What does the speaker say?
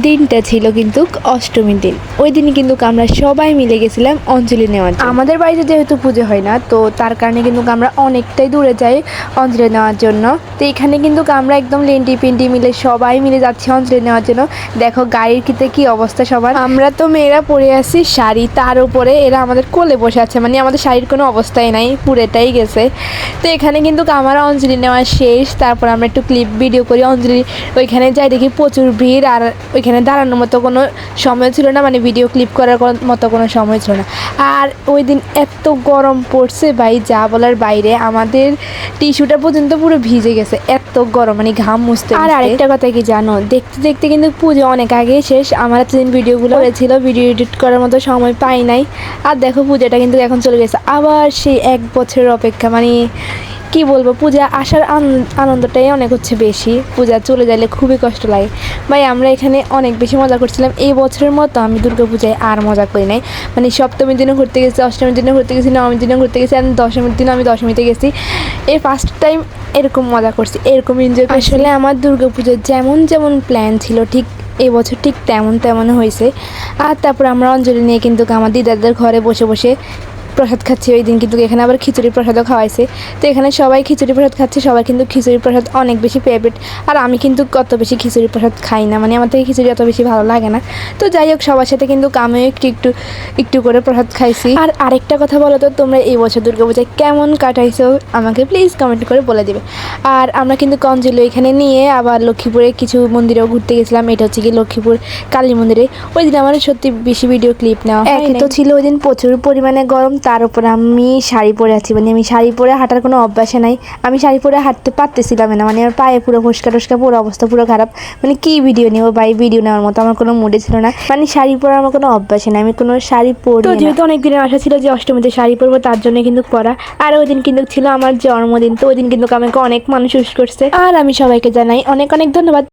দিনটা ছিল কিন্তু অষ্টমীর দিন। ওই দিনই কিন্তু আমরা সবাই মিলে গেছিলাম অঞ্জলি নেওয়ার জন্য। আমাদের বাড়িতে যেহেতু পুজো হয় না, তো তার কারণে কিন্তু আমরা অনেকটাই দূরে যাই অঞ্জলি নেওয়ার জন্য। তো এখানে কিন্তু আমরা একদম লেন্টি পিন্টি মিলে সবাই মিলে যাচ্ছি অঞ্জলি নেওয়ার জন্য। দেখো গাড়ির কি অবস্থা সবার। আমরা তো মেয়েরা পরে আছি শাড়ি, তার উপরে এরা আমাদের কোলে বসে আছে, মানে আমাদের শাড়ির কোনো অবস্থাই নাই, পুরোটাই গেছে। তো এখানে কিন্তু আমার অঞ্জলি নেওয়া শেষ। তারপর আমরা একটু ক্লিপ ভিডিও করি অঞ্জলি। ওইখানে যাই দেখি প্রচুর ভিড়, আর ওইখানে দাঁড়ানোর মতো কোনো সময় ছিল না, মানে ভিডিও ক্লিপ করার মতো কোনো সময় ছিল না। আর ওই দিন এত গরম পড়ছে ভাই, যা বলার বাইরে। আমাদের টিস্যুটা পর্যন্ত পুরো ভিজে গেছে, এত গরম, মানে ঘাম মুছতে। আর আরেকটা কথা কি জানো, দেখতে দেখতে কিন্তু পুজো অনেক আগে শেষ। আমার এতদিন ভিডিওগুলো হয়েছিল, ভিডিও এডিট করার মতো সময় পাই নাই। আর দেখো পূজাটা কিন্তু এখন চলে গেছে, আবার সেই 1 বছরের অপেক্ষা। মানে কি বলবো, পূজা আসার আনন্দটাই অনেক হচ্ছে বেশি, পূজা চলে যাইলে খুবই কষ্ট লাগে ভাই। আমরা এখানে অনেক বেশি মজা করছিলাম। এই বছরের মতো আমি দুর্গাপূজায় আর মজা করি নাই। মানে সপ্তমীর দিনও ঘুরতে গেছি, অষ্টমীর দিনও ঘুরতে গেছি, নবমীর দিনও ঘুরতে গেছি, আর দশমীর দিনও আমি দশমীতে গেছি। এই ফার্স্ট টাইম এরকম মজা করছি, এরকম এনজয় করছি। আসলে আমার দুর্গাপূজার যেমন যেমন প্ল্যান ছিল ঠিক এই বছর ঠিক তেমন হয়েছে। আর তারপর আমরা অঞ্জলি নিয়ে কিন্তু আমার দিদাদের ঘরে বসে বসে প্রসাদ খাচ্ছি। ওই দিন কিন্তু এখানে আবার খিচুড়ি প্রসাদও খাওয়াইছে। তো এখানে সবাই খিচুড়ি প্রসাদ খাচ্ছে, সবাই কিন্তু খিচুড়ি প্রসাদ অনেক বেশি ফেভারিট। আর আমি কিন্তু অত বেশি খিচুড়ি প্রসাদ খাই না, মানে আমার থেকে খিচুড়ি অত বেশি ভালো লাগে না। তো যাই হোক, সবার সাথে কিন্তু আমিও একটু করে প্রসাদ খাইছি। আর আরেকটা কথা বলো তো, তোমরা এই বছর দুর্গাপূজায় কেমন কাটাইছো আমাকে প্লিজ কমেন্ট করে বলে দিবে। আর আমরা কিন্তু অঞ্জলি এখানে নিয়ে আবার লক্ষ্মীপুরে কিছু মন্দিরেও ঘুরতে গেছিলাম। এটা হচ্ছে কি লক্ষ্মীপুর কালী মন্দিরে। ওই দিন আমার সত্যি বেশি ভিডিও ক্লিপ নেওয়া হয় না। তো ছিল ওই দিন প্রচুর পরিমাণে গরম, তার উপর আমি শাড়ি পরে আছি, মানে আমি শাড়ি পরে হাঁটার কোনো অভ্যাসে নাই। আমি শাড়ি পরে হাঁটতে পারতেছিলাম না, মানে আমার পায়ে পুরো ফসকা পুরো অবস্থা পুরো খারাপ। মানে কি ভিডিও নেবো ভাই, ভিডিও নেওয়ার মতো আমার কোনো মুডে ছিল না। মানে শাড়ি পরার আমার কোনো অভ্যাসে নাই, আমি কোনো শাড়ি পরি না। তো যেহেতু অনেক দিনের আশা ছিল যে অষ্টমীতে শাড়ি পরবো, তার জন্য কিন্তু পরা। আর ওই দিন কিন্তু ছিল আমার জন্মদিন। তো ওই দিন কিন্তু আমাকে অনেক মানুষ উইশ করছে, আর আমি সবাইকে জানাই অনেক অনেক ধন্যবাদ।